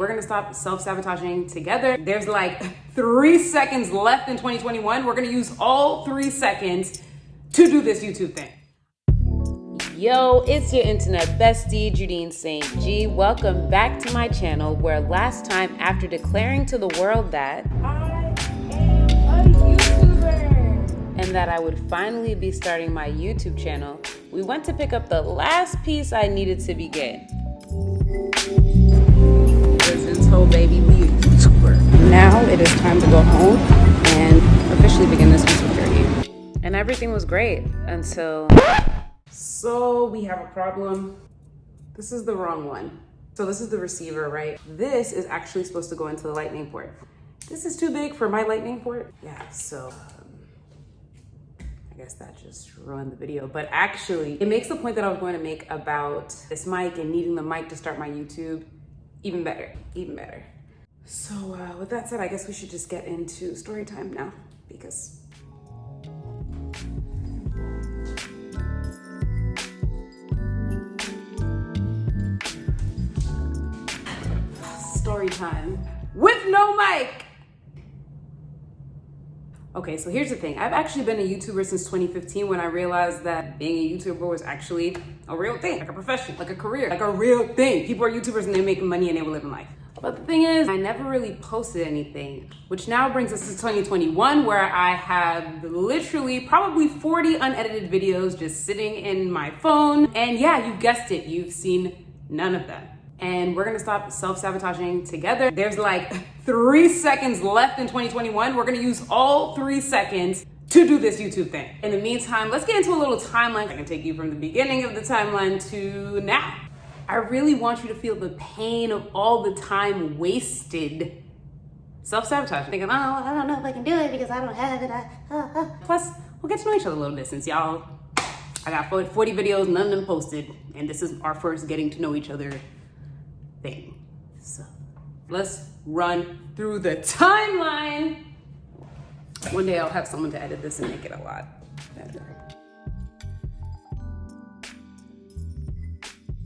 We're gonna stop self-sabotaging together. There's like 3 seconds left in 2021. We're gonna use all 3 seconds to do this YouTube thing. Yo, it's your internet bestie, Judine St. G. Welcome back to my channel, where last time, after declaring to the world that I am a YouTuber and that I would finally be starting my YouTube channel, we went to pick up the last piece I needed to begin. Baby, be a YouTuber. Now it is time to go home and officially begin this YouTube journey. And everything was great until... So we have a problem. This is the wrong one. So this is the receiver, right? This is actually supposed to go into the lightning port. This is too big for my lightning port. Yeah, so I guess that just ruined the video. But actually, it makes the point that I was going to make about this mic and needing the mic to start my YouTube even better, even better. So with that said, I guess we should just get into story time now, because story time with no mic. Okay, so here's the thing. I've actually been a YouTuber since 2015, when I realized that being a YouTuber was actually a real thing, like a profession, like a career, like a real thing. People are YouTubers and they make money and they will live in life. But the thing is, I never really posted anything, which now brings us to 2021, where I have literally probably 40 unedited videos just sitting in my phone. And yeah, you guessed it, you've seen none of them. And we're gonna stop self-sabotaging together. There's like 3 seconds left in 2021. We're gonna use all 3 seconds to do this YouTube thing. In the meantime, let's get into a little timeline. I can take you from the beginning of the timeline to now. I really want you to feel the pain of all the time wasted self-sabotaging. Thinking, oh, I don't know if I can do it because I don't have it. Plus, we'll get to know each other a little bit, since y'all, I got 40 videos, none of them posted, and this is our first getting to know each other thing. So let's run through the timeline. One day I'll have someone to edit this and make it a lot better.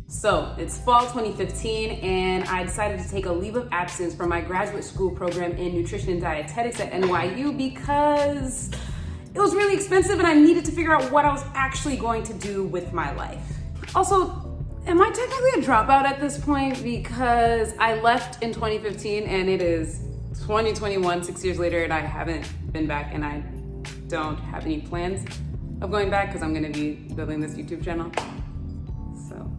So it's fall 2015, and I decided to take a leave of absence from my graduate school program in nutrition and dietetics at NYU because it was really expensive and I needed to figure out what I was actually going to do with my life. Also, am I technically a dropout at this point? Because I left in 2015 and it is 2021, 6 years later, and I haven't been back, and I don't have any plans of going back because I'm gonna be building this YouTube channel. So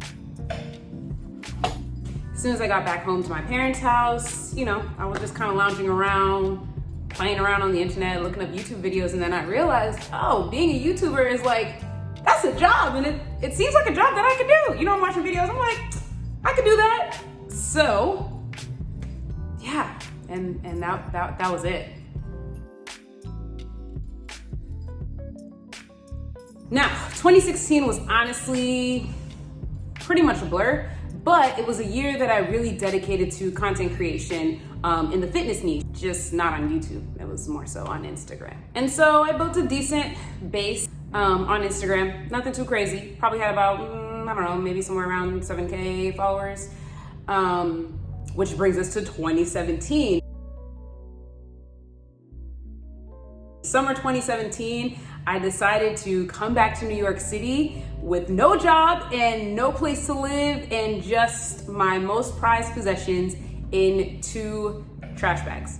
as soon as I got back home to my parents' house, you know, I was just kind of lounging around, playing around on the internet, looking up YouTube videos, and then I realized, oh, being a YouTuber is like, that's a job, and it seems like a job that I could do. You know, I'm watching videos, I'm like, I could do that. So, yeah, and that was it. Now, 2016 was honestly pretty much a blur, but it was a year that I really dedicated to content creation in the fitness niche, just not on YouTube. It was more so on Instagram. And so I built a decent base on Instagram, nothing too crazy. Probably had about, I don't know, maybe somewhere around 7K followers, which brings us to 2017. Summer 2017, I decided to come back to New York City with no job and no place to live, and just my most prized possessions in 2 trash bags.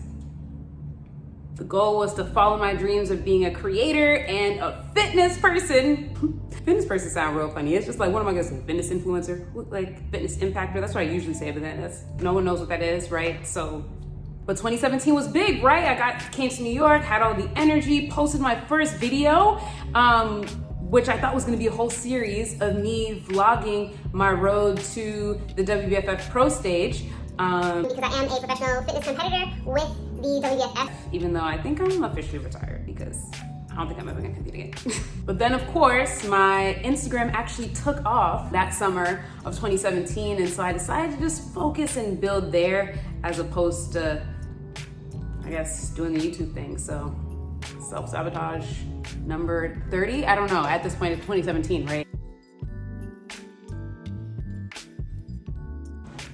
The goal was to follow my dreams of being a creator and a fitness person. Fitness person sound real funny. It's just like, what am I gonna say? Fitness influencer? Like fitness impactor? That's what I usually say, but then no one knows what that is, right? So, but 2017 was big, right? I came to New York, had all the energy, posted my first video, which I thought was gonna be a whole series of me vlogging my road to the WBFF Pro stage. Because I am a professional fitness competitor with the WBFF. Even though I think I'm officially retired, because I don't think I'm ever gonna compete again. But then of course, my Instagram actually took off that summer of 2017. And so I decided to just focus and build there, as opposed to, I guess, doing the YouTube thing. So self-sabotage number 30, I don't know, at this point it's 2017, right?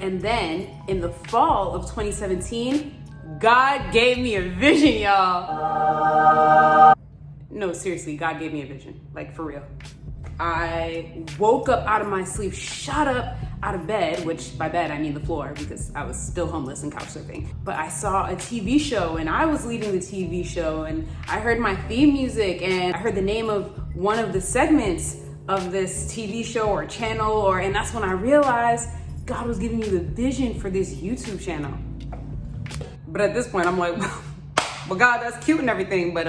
And then in the fall of 2017, God gave me a vision, y'all. No, seriously, God gave me a vision, like for real. I woke up out of my sleep, shot up out of bed, which by bed I mean the floor because I was still homeless and couch surfing. But I saw a TV show and I was leading the TV show, and I heard my theme music and I heard the name of one of the segments of this TV show or channel, and that's when I realized God was giving me the vision for this YouTube channel. But at this point I'm like, well God, that's cute and everything, but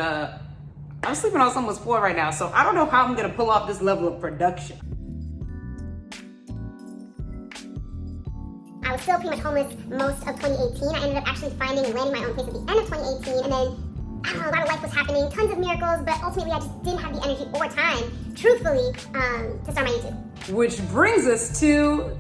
I'm sleeping on someone's floor right now, so I don't know how I'm gonna pull off this level of production. I was still pretty much homeless most of 2018. I ended up actually finding and landing my own place at the end of 2018, and then I don't know, a lot of life was happening, tons of miracles, but ultimately I just didn't have the energy or time, truthfully, to start my YouTube. Which brings us to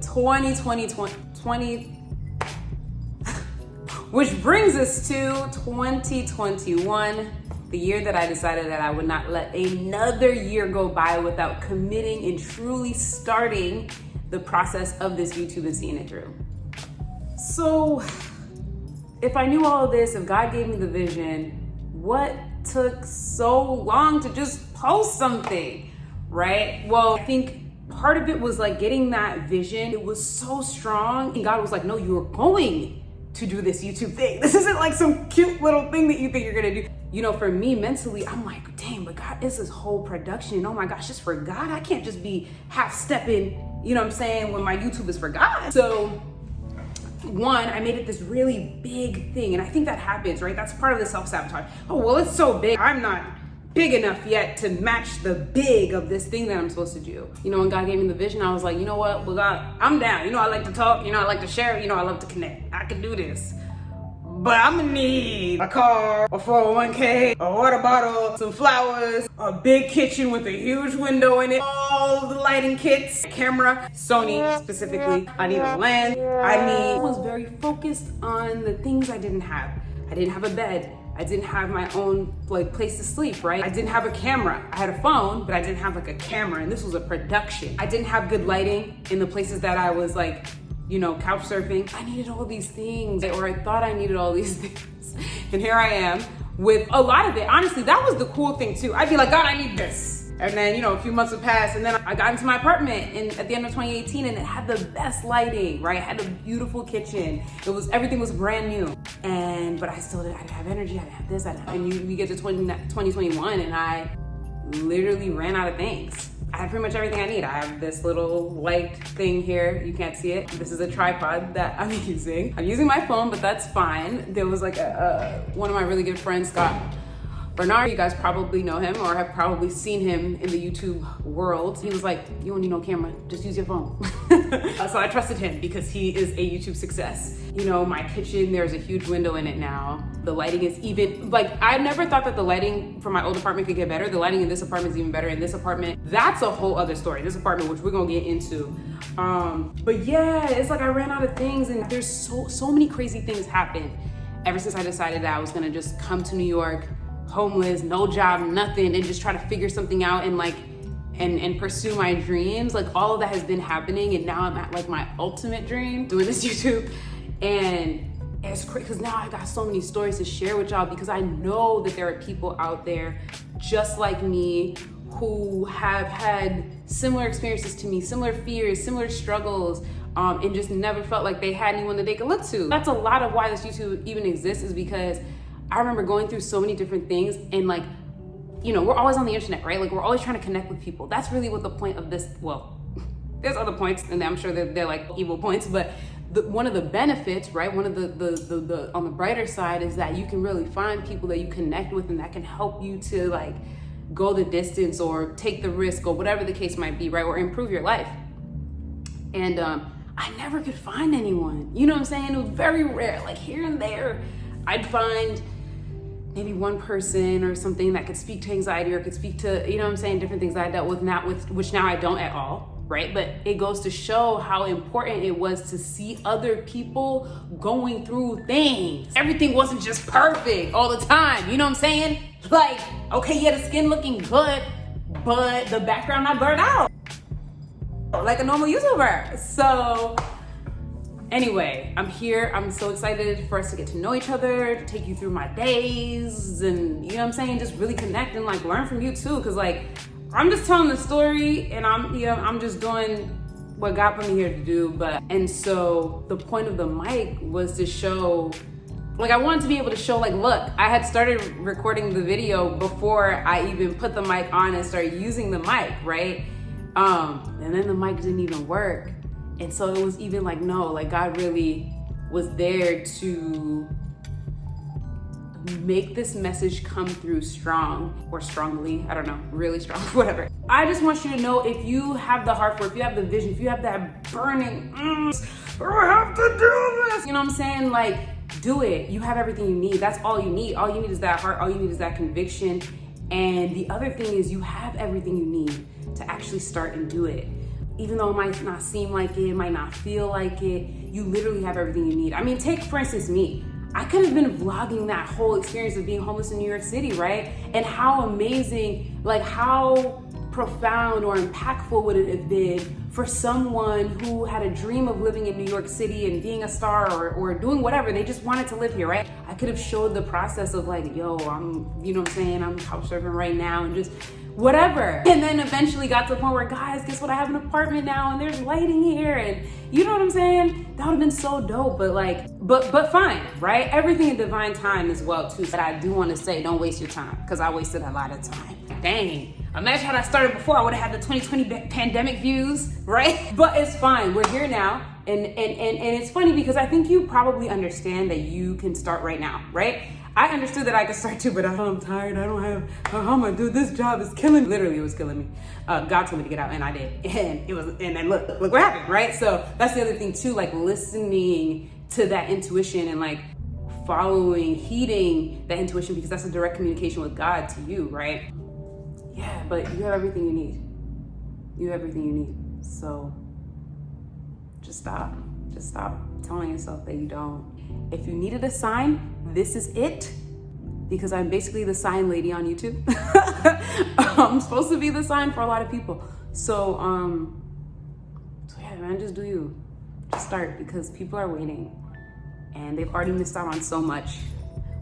which brings us to 2021, the year that I decided that I would not let another year go by without committing and truly starting the process of this YouTube and seeing it through. So if I knew all of this, if God gave me the vision, what took so long to just post something, right? Well, I think part of it was like getting that vision. It was so strong, and God was like, no, you're going to do this YouTube thing. This isn't like some cute little thing that you think you're gonna do. You know, for me mentally, I'm like, dang, but God, it's this whole production. Oh my gosh, just for God, I can't just be half stepping, you know what I'm saying, when my YouTube is for God. So one, I made it this really big thing, and I think that happens, right? That's part of the self-sabotage. Oh, well, it's so big. I'm not big enough yet to match the big of this thing that I'm supposed to do. You know, when God gave me the vision, I was like, you know what? Well, God, I'm down. You know, I like to talk. You know, I like to share. You know, I love to connect. I can do this. But I'm gonna need a car, a 401k, a water bottle, some flowers, a big kitchen with a huge window in it, all the lighting kits, camera, Sony specifically. I need a land. I was very focused on the things I didn't have. I didn't have a bed. I didn't have my own like place to sleep, right? I didn't have a camera. I had a phone, but I didn't have like a camera, and this was a production. I didn't have good lighting in the places that I was like, you know, couch surfing. I needed all these things, or I thought I needed all these things. And here I am with a lot of it. Honestly, that was the cool thing too. I'd be like, God, I need this. And then, you know, a few months would pass, and then I got into my apartment at the end of 2018, and it had the best lighting, right? It had a beautiful kitchen. Everything was brand new. But I didn't have energy. I didn't have this. And we get to 2021, and I literally ran out of things. I have pretty much everything I need. I have this little light thing here. You can't see it. This is a tripod that I'm using. I'm using my phone, but that's fine. There was like one of my really good friends, Scott Bernard, you guys probably know him or have probably seen him in the YouTube world. He was like, you don't need no camera, just use your phone. So I trusted him because he is a YouTube success. You know, my kitchen, there's a huge window in it now. The lighting is even, like, I never thought that the lighting for my old apartment could get better. The lighting in this apartment is even better. In this apartment, that's a whole other story. This apartment, which we're gonna get into. But yeah, it's like I ran out of things, and there's so many crazy things happened ever since I decided that I was gonna just come to New York, homeless, no job, nothing, and just try to figure something out and pursue my dreams. Like, all of that has been happening, and now I'm at like my ultimate dream, doing this YouTube. And it's crazy because now I got so many stories to share with y'all, because I know that there are people out there just like me who have had similar experiences to me, similar fears, similar struggles, and just never felt like they had anyone that they could look to. That's a lot of why this YouTube even exists, is because I remember going through so many different things, and like, you know, we're always on the internet, right? Like, we're always trying to connect with people. That's really what the point of this, well, there's other points, and I'm sure they're like evil points, but one of the benefits, right? One of the on the brighter side is that you can really find people that you connect with and that can help you to like go the distance or take the risk or whatever the case might be, right? Or improve your life. And I never could find anyone, you know what I'm saying? It was very rare, like here and there, I'd find maybe one person or something that could speak to anxiety or could speak to, you know what I'm saying, different things that I dealt with, which now I don't at all, right? But it goes to show how important it was to see other people going through things. Everything wasn't just perfect all the time, you know what I'm saying? Like, okay, yeah, the skin looking good, but the background not blurred out like a normal YouTuber. So Anyway, I'm here. I'm so excited for us to get to know each other, to take you through my days, and you know what I'm saying, just really connect and like learn from you too. Cause like I'm just telling the story and I'm just doing what God put me here to do. And so the point of the mic was to show, like I wanted to be able to show like, look, I had started recording the video before I even put the mic on and started using the mic, right? And then the mic didn't even work. And so it was even like, no, like God really was there to make this message come through strong or strongly, I don't know, really strong, whatever. I just want you to know, if you have the heart for it, if you have the vision, if you have that burning, I have to do this, you know what I'm saying? Like, do it. You have everything you need. That's all you need. All you need is that heart. All you need is that conviction. And the other thing is, you have everything you need to actually start and do it. Even though it might not seem like it might not feel like it, you literally have everything you need. I mean, take for instance me. I could have been vlogging that whole experience of being homeless in New York City, right? And how amazing, like how profound or impactful would it have been for someone who had a dream of living in New York City and being a star or doing whatever. They just wanted to live here, right? I could have showed the process of like, yo, you know what I'm saying? I'm couch surfing right now and just whatever. And then eventually got to the point where, guys, guess what? I have an apartment now and there's lighting here, and you know what I'm saying? That would have been so dope, but like, but fine, right? Everything in divine time as well too. But I do want to say, don't waste your time, because I wasted a lot of time. Dang. Imagine had I started before, I would have had the 2020 pandemic views, right? But it's fine, we're here now. And it's funny because I think you probably understand that you can start right now, right? I understood that I could start too, but I'm tired. I don't have, how am I doing? This job is killing me. Literally, it was killing me. God told me to get out, and I did. And it was, and then look what happened, right? So that's the other thing too, like listening to that intuition and like following, heeding that intuition, because that's a direct communication with God to you, right? Yeah, but you have everything you need. You have everything you need. So just stop. Just stop telling yourself that you don't. If you needed a sign, this is it. Because I'm basically the sign lady on YouTube. I'm supposed to be the sign for a lot of people. So yeah, man, just do you. Just start, because people are waiting. And they've already missed out on so much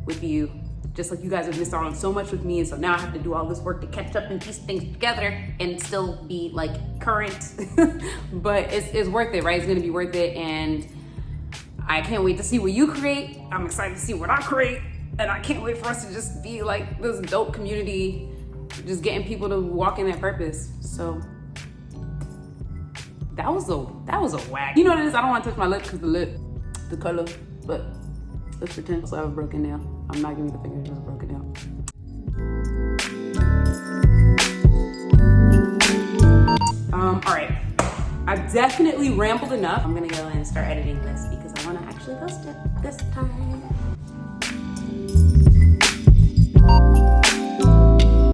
with you. Just like you guys have missed out on so much with me, and so now I have to do all this work to catch up and piece things together and still be like current. But it's worth it, right? It's gonna be worth it, and I can't wait to see what you create. I'm excited to see what I create, and I can't wait for us to just be like this dope community, just getting people to walk in their purpose. So that was a whack. You know what it is? I don't want to touch my lip because the color, but let's pretend so I have a broken nail. I'm not giving you the finger, just a broken nail. All right, I've definitely rambled enough. I'm gonna go and start editing this because I wanna actually post it this time.